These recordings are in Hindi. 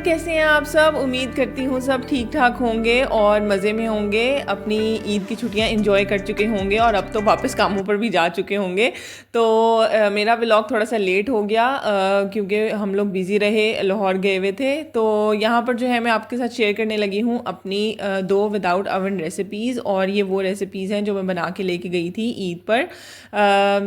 कैसे हैं आप सब। उम्मीद करती हूँ सब ठीक ठाक होंगे और मज़े में होंगे, अपनी ईद की छुट्टियाँ एंजॉय कर चुके होंगे और अब तो वापस कामों पर भी जा चुके होंगे। तो मेरा व्लॉग थोड़ा सा लेट हो गया क्योंकि हम लोग बिज़ी रहे, लाहौर गए हुए थे। तो यहाँ पर जो है मैं आपके साथ शेयर करने लगी हूँ अपनी 2 विदाउट अवन रेसिपीज़। और ये वो रेसिपीज़ हैं जो मैं बना के लेके गई थी ईद पर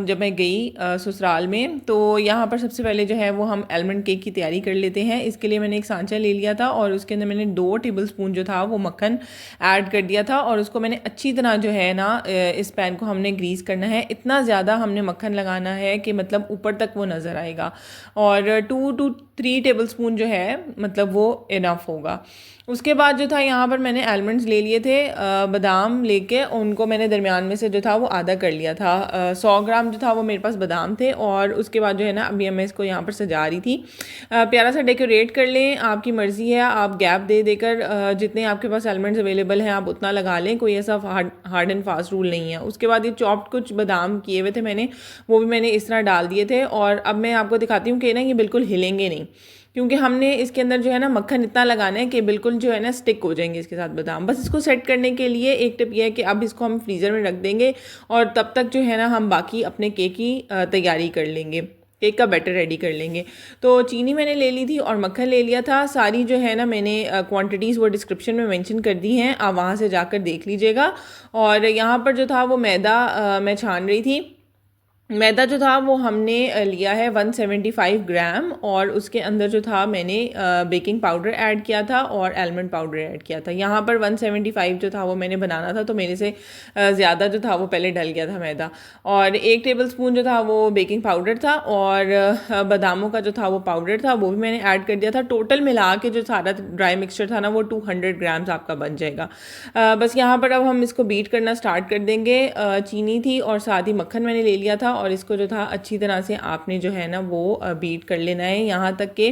जब मैं गई ससुराल में। तो यहाँ पर सबसे पहले जो है वो हम आलमंड केक की तैयारी कर लेते हैं। इसके लिए मैंने एक सांचा ले लिया था और उसके अंदर मैंने 2 टेबलस्पून जो था वो मक्खन ऐड कर दिया था और उसको मैंने अच्छी तरह जो है ना इस पैन को हमने ग्रीस करना है। इतना ज़्यादा हमने मक्खन लगाना है कि मतलब ऊपर तक वो नज़र आएगा और 2 to 3 टेबलस्पून जो है मतलब वो इनफ होगा। उसके बाद जो था यहाँ पर मैंने आलमंड्स ले लिए थे, बादाम लेके उनको मैंने दरमियान में से जो था वो आधा कर लिया था। 100 ग्राम जो था वो मेरे पास बादाम थे। और उसके बाद जो है ना अभी मैं इसको यहाँ पर सजा रही थी। प्यारा सा डेकोरेट कर लें, आपकी मर्ज़ी है, आप गैप दे देकर जितने आपके पास आलमंड्स अवेलेबल हैं आप उतना लगा लें, कोई ऐसा हार्ड एंड फास्ट रूल नहीं है। उसके बाद ये चॉप्ड कुछ बादाम किए हुए थे मैंने, वो भी मैंने इस तरह डाल दिए थे। और अब मैं आपको दिखाती हूँ कि ना ये बिल्कुल हिलेंगे नहीं, क्योंकि हमने इसके अंदर जो है ना मक्खन इतना लगाना है कि बिल्कुल जो है ना स्टिक हो जाएंगे इसके साथ बादाम। बस इसको सेट करने के लिए एक टिप ये है कि अब इसको हम फ्रीज़र में रख देंगे और तब तक जो है ना हम बाकी अपने केक की तैयारी कर लेंगे, केक का बैटर रेडी कर लेंगे। तो चीनी मैंने ले ली थी और मक्खन ले लिया था। सारी जो है ना मैंने क्वांटिटीज़ वो डिस्क्रिप्शन में मेंशन कर दी हैं, आप वहाँ से जाकर देख लीजिएगा। और यहाँ पर जो था वो मैदा मैं छान रही थी। मैदा जो था वो हमने लिया है 175 ग्राम और उसके अंदर जो था मैंने बेकिंग पाउडर ऐड किया था और आलमंड पाउडर ऐड किया था। यहाँ पर 175 जो था वो मैंने बनाना था तो मेरे से ज़्यादा जो था वो पहले डल गया था मैदा। और 1 टेबलस्पून जो था वो बेकिंग पाउडर था और बादामों का जो था वो पाउडर था वो भी मैंने ऐड कर दिया था। टोटल मिला के जो सारा ड्राई मिक्सचर था ना वो 200 ग्राम्स आपका बन जाएगा। बस यहाँ पर अब हम इसको बीट करना स्टार्ट कर देंगे। चीनी थी और साथ ही मक्खन मैंने ले लिया था और इसको जो था अच्छी तरह से आपने जो है ना वो बीट कर लेना है यहाँ तक कि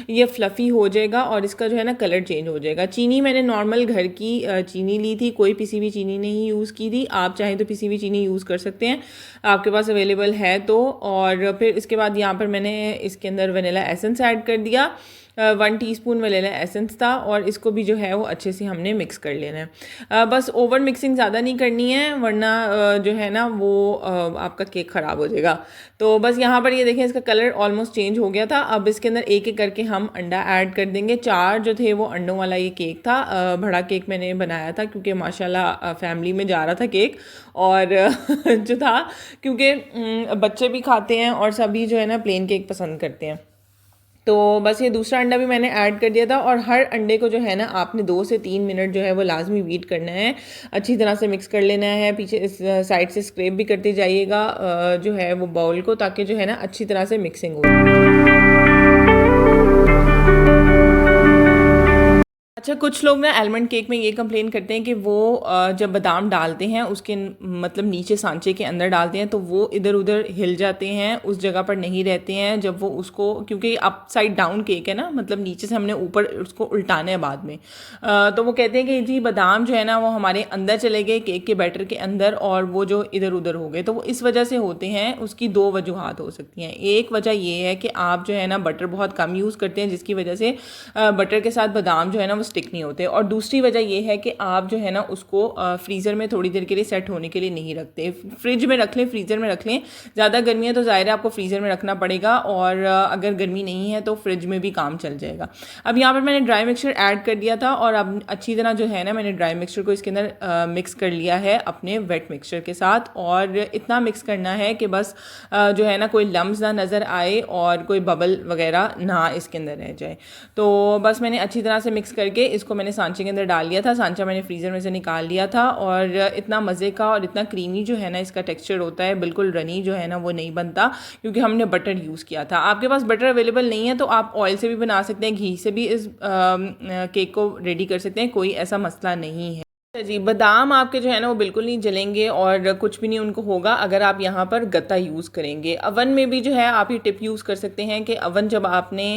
ये फ्लफ़ी हो जाएगा और इसका जो है ना कलर चेंज हो जाएगा। चीनी मैंने नॉर्मल घर की चीनी ली थी, कोई पिसी हुई चीनी नहीं यूज़ की थी। आप चाहें तो पिसी हुई चीनी यूज़ कर सकते हैं, आपके पास अवेलेबल है तो। और फिर इसके बाद यहाँ पर मैंने इसके अंदर वनीला एसेंस ऐड कर दिया। 1 टीस्पून वनीला एसेंस था और इसको भी जो है वो अच्छे से हमने मिक्स कर लेना है। बस ओवर मिक्सिंग ज़्यादा नहीं करनी है वरना जो है ना वो आपका केक ख़राब हो जाएगा। तो बस यहाँ पर ये देखें इसका कलर ऑलमोस्ट चेंज हो गया था। अब इसके अंदर एक एक करके हम अंडा ऐड कर देंगे। 4 जो थे वो अंडों वाला ये केक था। बड़ा केक मैंने बनाया था क्योंकि माशाल्लाह फैमिली में जा रहा था केक और जो था क्योंकि बच्चे भी खाते हैं और सभी जो है ना प्लेन केक पसंद करते हैं। तो बस ये दूसरा अंडा भी मैंने ऐड कर दिया था और हर अंडे को जो है ना आपने 2 से 3 मिनट जो है वो लाजमी बीट करना है, अच्छी तरह से मिक्स कर लेना है। पीछे इस साइड से स्क्रैप भी करते जाइएगा जो है वो बाउल को, ताकि जो है ना अच्छी तरह से मिक्सिंग हो। अच्छा, कुछ लोग ना आलमंड केक में ये कंप्लेन करते हैं कि वो जब बादाम डालते हैं उसके मतलब नीचे सांचे के अंदर डालते हैं तो वो इधर उधर हिल जाते हैं, उस जगह पर नहीं रहते हैं जब वो उसको, क्योंकि अपसाइड डाउन केक है ना, मतलब नीचे से हमने ऊपर उसको उल्टाना है बाद में। तो वो कहते हैं कि जी बादाम जो है ना वो हमारे अंदर चले गए केक के बैटर के अंदर और वो जो इधर उधर हो गए, तो वो इस वजह से होते हैं। उसकी 2 वजूहात हो सकती हैं। एक वजह ये है कि आप जो है ना बटर बहुत कम यूज़ करते हैं जिसकी वजह से बटर के साथ बादाम जो है ना वो स्टिक नहीं होते। और दूसरी वजह ये है कि आप जो है ना उसको फ्रीज़र में थोड़ी देर के लिए सेट होने के लिए नहीं रखते। फ्रिज में रख लें, फ्रीज़र में रख लें। ज़्यादा गर्मी है तो ज़ाहिर है आपको फ्रीज़र में रखना पड़ेगा और अगर गर्मी नहीं है तो फ्रिज में भी काम चल जाएगा। अब यहाँ पर मैंने ड्राई मिक्सचर ऐड कर दिया था और अब अच्छी तरह जो है ना मैंने ड्राई मिक्सचर को इसके अंदर मिक्स कर लिया है अपने वेट मिक्सचर के साथ। और इतना मिक्स करना है कि बस जो है ना कोई लम्स ना नज़र आए और कोई बबल वगैरह ना इसके अंदर रह जाए। तो बस मैंने अच्छी तरह से मिक्स करके इसको मैंने सांचे के अंदर डाल लिया था। सांचा मैंने फ्रीज़र में से निकाल लिया था और इतना मज़े का और इतना क्रीमी जो है ना इसका टेक्सचर होता है, बिल्कुल रनी जो है ना वो नहीं बनता क्योंकि हमने बटर यूज़ किया था। आपके पास बटर अवेलेबल नहीं है तो आप ऑयल से भी बना सकते हैं, घी से भी इस केक को रेडी कर सकते हैं, कोई ऐसा मसला नहीं है। अच्छा जी, बादाम आपके जो है ना वो बिल्कुल नहीं जलेंगे और कुछ भी नहीं उनको होगा अगर आप यहाँ पर गत्ता यूज़ करेंगे। अवन में भी जो है आप ये टिप यूज़ कर सकते हैं कि अवन जब आपने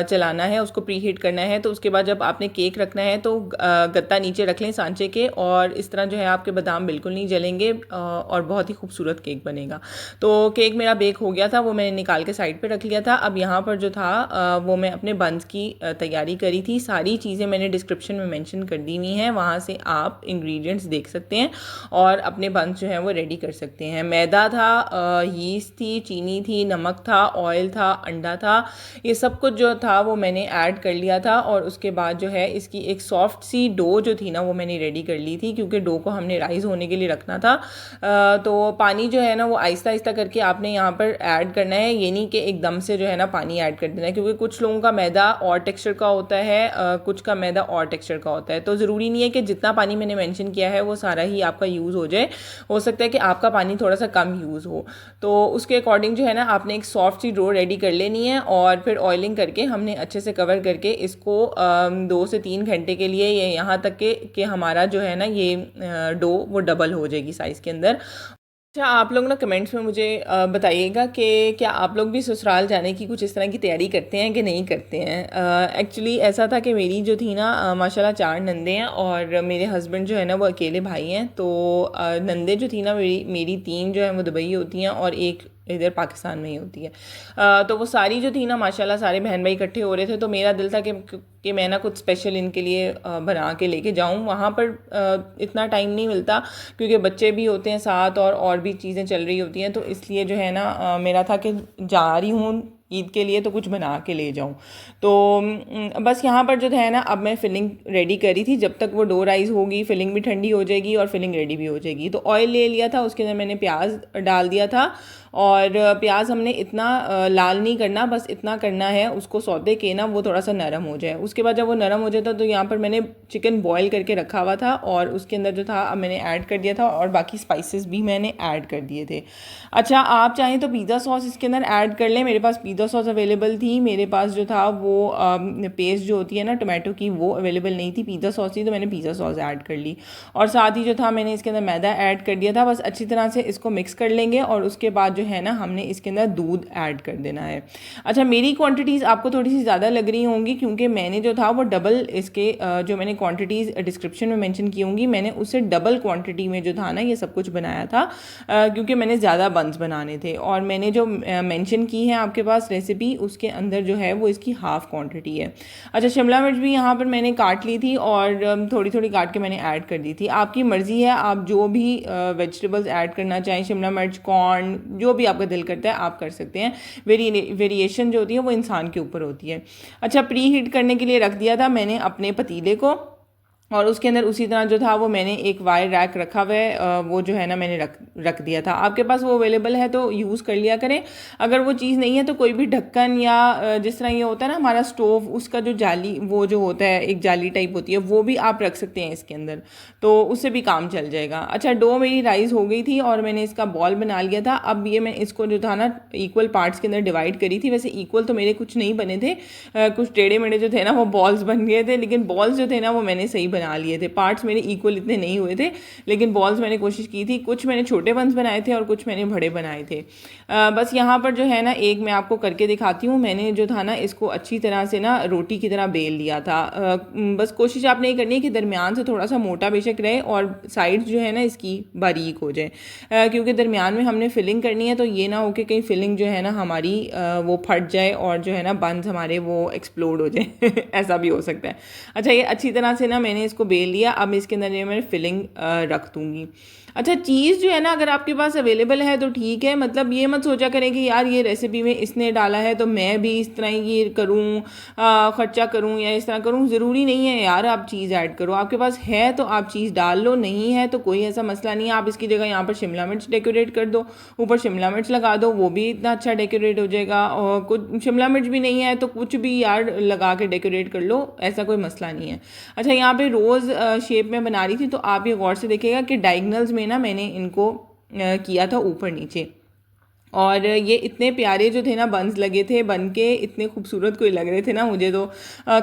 चलाना है, उसको प्री हीट करना है, तो उसके बाद जब आपने केक रखना है तो गत्ता नीचे रख लें सांचे के, और इस तरह जो है आपके बादाम बिल्कुल नहीं जलेंगे और बहुत ही खूबसूरत केक बनेगा। तो केक मेरा बेक हो गया था, वो मैंने निकाल के साइड पर रख लिया था। अब यहाँ पर जो था वो मैं अपने बंस की तैयारी करी थी। सारी चीज़ें मैंने डिस्क्रिप्शन में मेंशन कर दी हुई हैं, वहाँ से आप इंग्रेडिएंट्स देख सकते हैं और अपने बंस जो है वो रेडी कर सकते हैं। मैदा था, यीस्ट थी, चीनी थी, नमक था, ऑयल था, अंडा था, ये सब कुछ जो था वो मैंने ऐड कर लिया था। और उसके बाद जो है इसकी एक सॉफ्ट सी डो जो थी ना वो मैंने रेडी कर ली थी, क्योंकि डो को हमने राइज़ होने के लिए रखना था। तो पानी जो है ना वो आहिस्ता आहिस्ता करके आपने यहाँ पर ऐड करना है, ये नहीं कि एकदम से जो है ना पानी ऐड कर देना है, क्योंकि कुछ लोगों का मैदा और टेक्सचर का होता है, कुछ का मैदा और टेक्सचर का होता है। तो ज़रूरी नहीं है कि जितना पानी मैंने मेंशन किया है वो सारा ही आपका यूज़ हो जाए, हो सकता है कि आपका पानी थोड़ा सा कम यूज़ हो। तो उसके अकॉर्डिंग जो है ना आपने एक सॉफ्ट सी डो रेडी कर लेनी है, और फिर ऑयलिंग करके हमने अच्छे से कवर करके इसको 2 से 3 घंटे के लिए, ये यहाँ तक कि हमारा जो है ना ये डो वो डबल हो जाएगी साइज़ के अंदर। अच्छा, आप लोग ना कमेंट्स में मुझे बताइएगा कि क्या आप लोग भी ससुराल जाने की कुछ इस तरह की तैयारी करते हैं कि नहीं करते हैं। एक्चुअली ऐसा था कि मेरी जो थी ना माशाल्लाह 4 नंदे हैं और मेरे हस्बैंड जो है ना वो अकेले भाई हैं। तो नंदे जो थी ना मेरी 3 जो है वो दुबई होती हैं और एक इधर पाकिस्तान में ही होती है। तो वो सारी जो थी ना माशाल्लाह सारे बहन भाई इकट्ठे हो रहे थे, तो मेरा दिल था कि मैं ना कुछ स्पेशल इनके लिए बना के लेके जाऊँ। वहाँ पर इतना टाइम नहीं मिलता क्योंकि बच्चे भी होते हैं साथ और भी चीज़ें चल रही होती हैं, तो इसलिए जो है ना मेरा था कि जा रही हूँ ईद के लिए तो कुछ बना के ले जाऊँ। तो बस यहाँ पर जो है ना अब मैं फिलिंग रेडी करी थी, जब तक वो डो राइज़ होगी फिलिंग भी ठंडी हो जाएगी और फिलिंग रेडी भी हो जाएगी। तो ऑयल ले लिया था, उसके अंदर मैंने प्याज डाल दिया था, और प्याज हमने इतना लाल नहीं करना, बस इतना करना है उसको सौते के ना वो थोड़ा सा नरम हो जाए। उसके बाद जब वो नरम हो जाता तो यहाँ पर मैंने चिकन बॉईल करके रखा हुआ था और उसके अंदर जो था अब मैंने ऐड कर दिया था, और बाकी स्पाइसेस भी मैंने ऐड कर दिए थे। अच्छा, आप चाहें तो पिज़्ज़ा सॉस इसके अंदर ऐड कर लें। मेरे पास पिज़्ज़ा सॉस अवेलेबल थी, मेरे पास जो था वो पेस्ट जो होती है ना टोमेटो की वो अवेलेबल नहीं थी, पिज़्ज़ा सॉस थी, तो मैंने पिज़्ज़ा सॉस ऐड कर ली। और साथ ही जो था मैंने इसके अंदर मैदा ऐड कर दिया था। बस अच्छी तरह से इसको मिक्स कर लेंगे और उसके बाद जो है ना हमने इसके अंदर दूध ऐड कर देना है। अच्छा, मेरी क्वांटिटीज़ आपको थोड़ी सी ज़्यादा लग रही होंगी क्योंकि मैंने जो था वो डबल इसके जो मैंने क्वांटिटीज़ डिस्क्रिप्शन में मेंशन की होंगी, मैंने उससे डबल क्वांटिटी में जो था ना ये सब कुछ बनाया था, क्योंकि मैंने ज़्यादा बंस बनाने थे। और मैंने जो मेंशन की है आपके पास रेसिपी, उसके अंदर जो है वो इसकी हाफ़ क्वांटिटी है। अच्छा, शिमला मिर्च भी यहाँ पर मैंने काट ली थी और थोड़ी थोड़ी काट के मैंने ऐड कर दी थी। आपकी मर्ज़ी है, आप जो भी वेजिटेबल्स ऐड करना चाहें, शिमला मिर्च, कॉर्न, जो भी आपका दिल करता है आप कर सकते हैं। वेरिएशन जो होती है वो इंसान के ऊपर होती है। अच्छा, प्री हीट करने के लिए रख दिया था मैंने अपने पतीले को, और उसके अंदर उसी तरह जो था वो मैंने एक वायर रैक रखा हुआ है, वो जो है ना मैंने रख दिया था। आपके पास वो अवेलेबल है तो यूज़ कर लिया करें। अगर वो चीज़ नहीं है तो कोई भी ढक्कन या जिस तरह ये होता है ना हमारा स्टोव, उसका जो जाली वो जो होता है एक जाली टाइप होती है, वो भी आप रख सकते हैं इसके अंदर, तो उससे भी काम चल जाएगा। अच्छा, डो मेरी राइज़ हो गई थी और मैंने इसका बॉल बना लिया था। अब ये मैं इसको जो था ना इक्वल पार्ट्स के अंदर डिवाइड करी थी। वैसे इक्वल तो मेरे कुछ नहीं बने थे, कुछ टेढ़े मेढ़े जो थे ना वो बॉल्स बन गए थे, लेकिन बॉल्स जो थे ना वो मैंने सही बना लिए थे। पार्ट्स मेरे इक्वल इतने नहीं हुए थे, लेकिन बॉल्स मैंने कोशिश की थी। कुछ मैंने छोटे बंस बनाए थे और कुछ मैंने बड़े बनाए थे। बस यहाँ पर जो है ना एक मैं आपको करके दिखाती हूँ। मैंने जो था ना इसको अच्छी तरह से ना रोटी की तरह बेल लिया था। बस कोशिश आपने ये करनी है कि दरमियान से थोड़ा सा मोटा बेशक रहे और साइड्स जो है ना इसकी बारीक हो जाए, क्योंकि दरमियान में हमने फिलिंग करनी है, तो ये ना हो कि कहीं फिलिंग जो है ना हमारी वो फट जाए और जो है ना बंस हमारे वो एक्सप्लोड हो जाए ऐसा भी हो सकता है। अच्छा, ये अच्छी तरह से ना मैंने इसको बेल लिया। अब इसके अंदर ये मैं फिलिंग रख दूँगी। अच्छा, चीज़ जो है ना अगर आपके पास अवेलेबल है तो ठीक है, मतलब ये मत सोचा करें कि यार ये रेसिपी में इसने डाला है तो मैं भी इस तरह ये करूँ, ख़र्चा करूँ या इस तरह करूँ। ज़रूरी नहीं है यार आप चीज़ ऐड करो, आपके पास है तो आप चीज़ डाल लो, नहीं है तो कोई ऐसा मसला नहीं है। आप इसकी जगह यहाँ पर शिमला मिर्च डेकोरेट कर दो, ऊपर शिमला मिर्च लगा दो, वो भी इतना अच्छा डेकोरेट हो जाएगा। और कुछ शिमला मिर्च भी नहीं है तो कुछ भी यार लगा के डेकोरेट कर लो, ऐसा कोई मसला नहीं है। अच्छा, यहाँ पे रोज़ शेप में बना रही थी, तो आप ये गौर से देखिएगा कि डायगनल्स में ना मैंने इनको किया था ऊपर नीचे। और ये इतने प्यारे जो थे ना बंस लगे थे, बन के इतने खूबसूरत कोई लग रहे थे ना, मुझे तो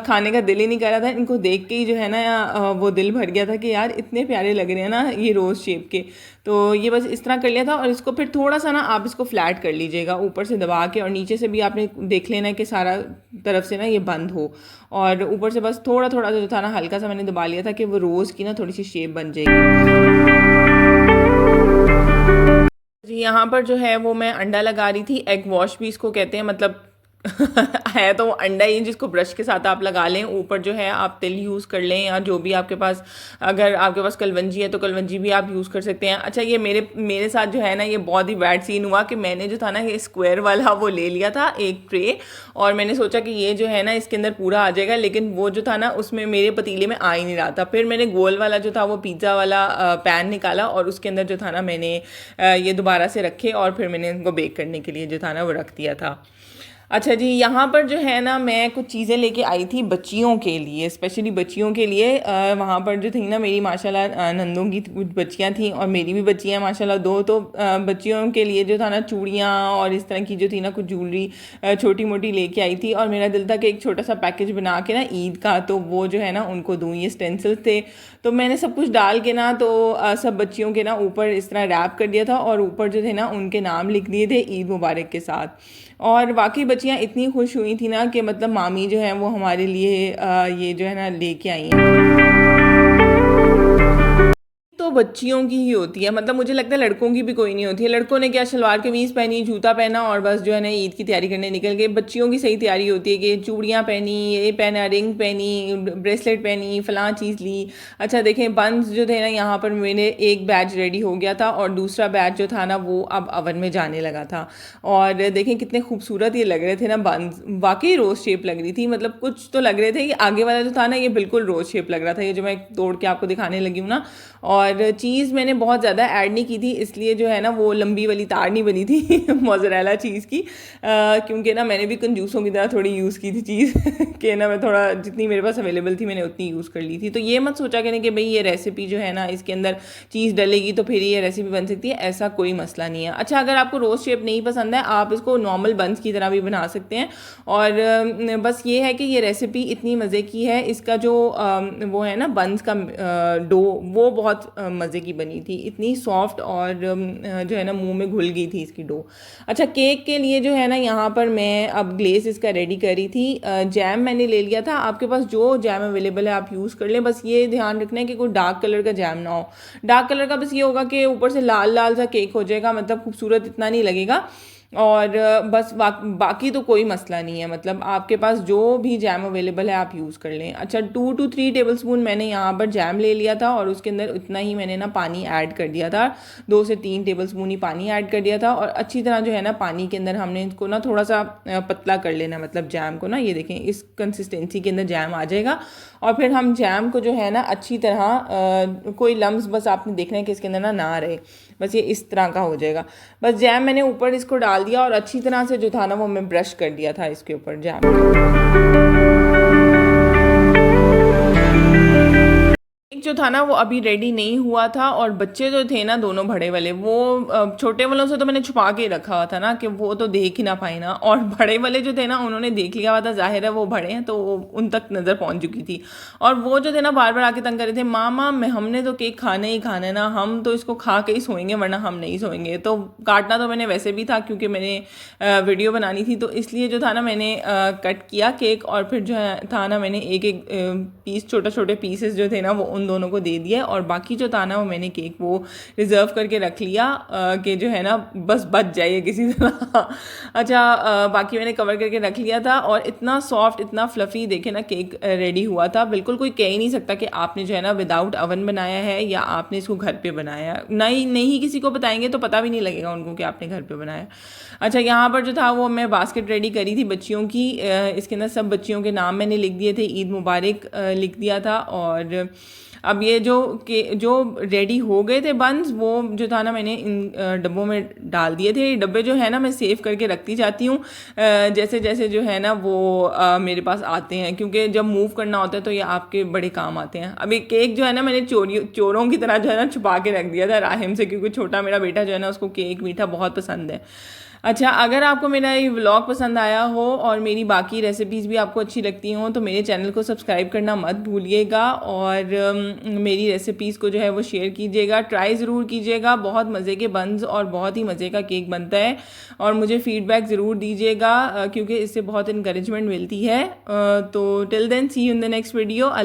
खाने का दिल ही नहीं कर रहा था। इनको देख के ही जो है ना वो दिल भर गया था कि यार इतने प्यारे लग रहे हैं ना ये रोज़ शेप के। तो ये बस इस तरह कर लिया था, और इसको फिर थोड़ा सा ना आप इसको फ्लैट कर लीजिएगा ऊपर से दबा के, और नीचे से भी आपने देख लेना है कि सारा तरफ से ना ये बंद हो, और ऊपर से बस थोड़ा थोड़ा जो था ना हल्का सा मैंने दबा लिया था कि वो रोज़ की ना थोड़ी सी शेप बन जाएगी। जी, यहाँ पर जो है वो मैं अंडा लगा रही थी। एग वॉश भी इसको कहते हैं, मतलब है तो वो अंडा ही जिसको ब्रश के साथ आप लगा लें। ऊपर जो है आप तिल यूज़ कर लें, या जो भी आपके पास, अगर आपके पास कलवंजी है तो कलवंजी भी आप यूज़ कर सकते हैं। अच्छा, ये मेरे साथ जो है ना ये बहुत ही बैड सीन हुआ कि मैंने जो था ना ये स्क्वायर वाला वो ले लिया था एक ट्रे, और मैंने सोचा कि ये जो है ना इसके अंदर पूरा आ जाएगा, लेकिन वो जो था ना उसमें मेरे पतीले में आ ही नहीं रहा था। फिर मैंने गोल वाला जो था वो पिज़्ज़ा वाला पैन निकाला, और उसके अंदर जो था ना मैंने ये दोबारा से रखे, और फिर मैंने इनको बेक करने के लिए जो था ना वो रख दिया था। अच्छा जी, यहाँ पर जो है ना मैं कुछ चीज़ें लेके आई थी बच्चियों के लिए, स्पेशली बच्चियों के लिए। वहाँ पर जो थी ना मेरी माशाल्लाह नंदों की कुछ बच्चियाँ थी, और मेरी भी बच्चियाँ माशाल्लाह दो। तो बच्चियों के लिए जो था ना चूड़ियाँ और इस तरह की जो थी ना कुछ ज्वेलरी छोटी मोटी लेके आई थी, और मेरा दिल था कि एक छोटा सा पैकेज बना के ना ईद का तो वो जो है ना उनको दूँ। ये स्टेंसिल्स थे, तो मैंने सब कुछ डाल के ना तो सब बच्चियों के ना ऊपर इस तरह रैप कर दिया था, और ऊपर जो थे ना उनके नाम लिख दिए थे ईद मुबारक के साथ। और बाकी बच्चियाँ इतनी खुश हुई थी ना कि मतलब मामी जो है वो हमारे लिए ये जो है ना लेके आई हैं। तो बच्चियों की ही होती है, मतलब मुझे लगता है लड़कों की भी कोई नहीं होती है। लड़कों ने क्या शलवार कमीज़ पहनी, जूता पहना, और बस जो है ना ईद की तैयारी करने निकल गए। बच्चियों की सही तैयारी होती है कि चूड़ियाँ पहनी, ये पहना, रिंग पहनी, ब्रेसलेट पहनी, फ़लाँ चीज़ ली। अच्छा देखें, बंस जो थे ना यहाँ पर मेरे एक बैच रेडी हो गया था, और दूसरा बैच जो था ना वो अब अवन में जाने लगा था। और देखें कितने खूबसूरत ये लग रहे थे ना बंस, वाकई रोज़ शेप लग रही थी। मतलब कुछ तो लग रहे थे कि आगे वाला जो था ना ये बिल्कुल रोज़ शेप लग रहा था, ये जो मैं तोड़ के आपको दिखाने लगी हूँ ना। और चीज़ मैंने बहुत ज़्यादा ऐड नहीं की थी, इसलिए जो है ना वो लंबी वाली तार नहीं बनी थी मोज़रेला चीज़ की, क्योंकि ना मैंने भी कंजूसों की तरह थोड़ी यूज़ की थी चीज़ कि ना मैं थोड़ा जितनी मेरे पास अवेलेबल थी मैंने उतनी यूज़ कर ली थी। तो ये मत सोचा करें कि भाई ये रेसिपी जो है ना इसके अंदर चीज़ डलेगी तो फिर ये रेसिपी बन सकती है, ऐसा कोई मसला नहीं है। अच्छा, अगर आपको रोज़ शेप नहीं पसंद है आप इसको नॉर्मल बंस की तरह भी बना सकते हैं। और बस ये है कि ये रेसिपी इतनी मज़े की है, इसका जो वो है ना बंस का डो वो बहुत मज़े की बनी थी, इतनी सॉफ्ट, और जो है ना मुंह में घुल गई थी इसकी डो। अच्छा, केक के लिए जो है ना यहाँ पर मैं अब ग्लेस इसका रेडी कर रही थी। जैम मैंने ले लिया था, आपके पास जो जैम अवेलेबल है आप यूज़ कर लें। बस ये ध्यान रखना है कि कोई डार्क कलर का जैम ना हो। डार्क कलर का बस ये होगा कि ऊपर से लाल लाल सा केक हो जाएगा, मतलब खूबसूरत इतना नहीं लगेगा। और बस बाकी तो कोई मसला नहीं है, मतलब आपके पास जो भी जैम अवेलेबल है आप यूज़ कर लें। अच्छा, 2 to 3 टेबल स्पून मैंने यहाँ पर जैम ले लिया था, और उसके अंदर इतना ही मैंने ना पानी ऐड कर दिया था, 2 से 3 टेबल स्पून ही पानी ऐड कर दिया था। और अच्छी तरह जो है ना पानी के अंदर हमने इसको ना थोड़ा सा पतला कर लेना, मतलब जैम को ना, ये देखें इस कंसिस्टेंसी के अंदर जैम आ जाएगा। और फिर हम जैम को जो है ना अच्छी तरह कोई लम्स बस आपने देखना है कि इसके अंदर ना रहे, बस ये इस तरह का हो जाएगा। बस जैम मैंने ऊपर इसको डाल दिया, और अच्छी तरह से जो था ना वो मैं ब्रश कर दिया था इसके ऊपर जैम। केक जो था ना वो अभी रेडी नहीं हुआ था, और बच्चे जो थे ना दोनों बड़े वाले वो छोटे वालों से तो मैंने छुपा के रखा हुआ था ना कि वो तो देख ही ना पाए ना, और बड़े वाले जो थे ना उन्होंने देख लिया हुआ था, जाहिर है वो बड़े हैं तो उन तक नज़र पहुंच चुकी थी। और वो जो थे ना बार बार आके तंग कर रहे थे, मामा मैं हमने तो केक खाना ही खाना है ना, हम तो इसको खा के ही सोएंगे वरना हम नहीं सोएंगे। तो काटना तो मैंने वैसे भी था क्योंकि मैंने वीडियो बनानी थी, तो इसलिए जो था ना मैंने कट किया केक, और फिर जो है था ना मैंने एक एक पीस छोटे छोटे पीसेस जो थे ना वो उन दोनों को दे दिया, और बाकी जो था ना वो मैंने केक वो रिज़र्व करके रख लिया कि जो है ना बस बच जाइए किसी तरह। अच्छा, बाकी मैंने कवर करके रख लिया था, और इतना सॉफ्ट इतना फ्लफ़ी देखे ना केक रेडी हुआ था। बिल्कुल कोई कह ही नहीं सकता कि आपने जो है ना विदाउट अवन बनाया है या आपने इसको घर पे बनाया। नहीं किसी को बताएंगे तो पता भी नहीं लगेगा उनको कि आपने घर पे बनाया। अच्छा, यहाँ पर जो था वो मैं बास्केट रेडी करी थी बच्चियों की, इसके अंदर सब बच्चियों के नाम मैंने लिख दिए थे, ईद मुबारक लिख दिया था। और अब ये जो रेडी हो गए थे बंस वो जो था ना मैंने इन डब्बों में डाल दिए थे। डब्बे जो है ना मैं सेव करके रखती जाती हूँ जैसे जैसे जो है ना वो मेरे पास आते हैं, क्योंकि जब मूव करना होता है तो ये आपके बड़े काम आते हैं। अभी केक जो है ना मैंने चोरों की तरह जो है ना छुपा के रख दिया था राहिम से, क्योंकि छोटा मेरा बेटा जो है ना उसको केक मीठा बहुत पसंद है। अच्छा, अगर आपको मेरा ये व्लॉग पसंद आया हो और मेरी बाकी रेसिपीज़ भी आपको अच्छी लगती हों तो मेरे चैनल को सब्सक्राइब करना मत भूलिएगा और मेरी रेसिपीज़ को जो है वो शेयर कीजिएगा, ट्राई ज़रूर कीजिएगा। बहुत मज़े के बन्स और बहुत ही मज़े का केक बनता है और मुझे फ़ीडबैक ज़रूर दीजिएगा क्योंकि इससे बहुत इनकरेजमेंट मिलती है। तो till then see you in the next video.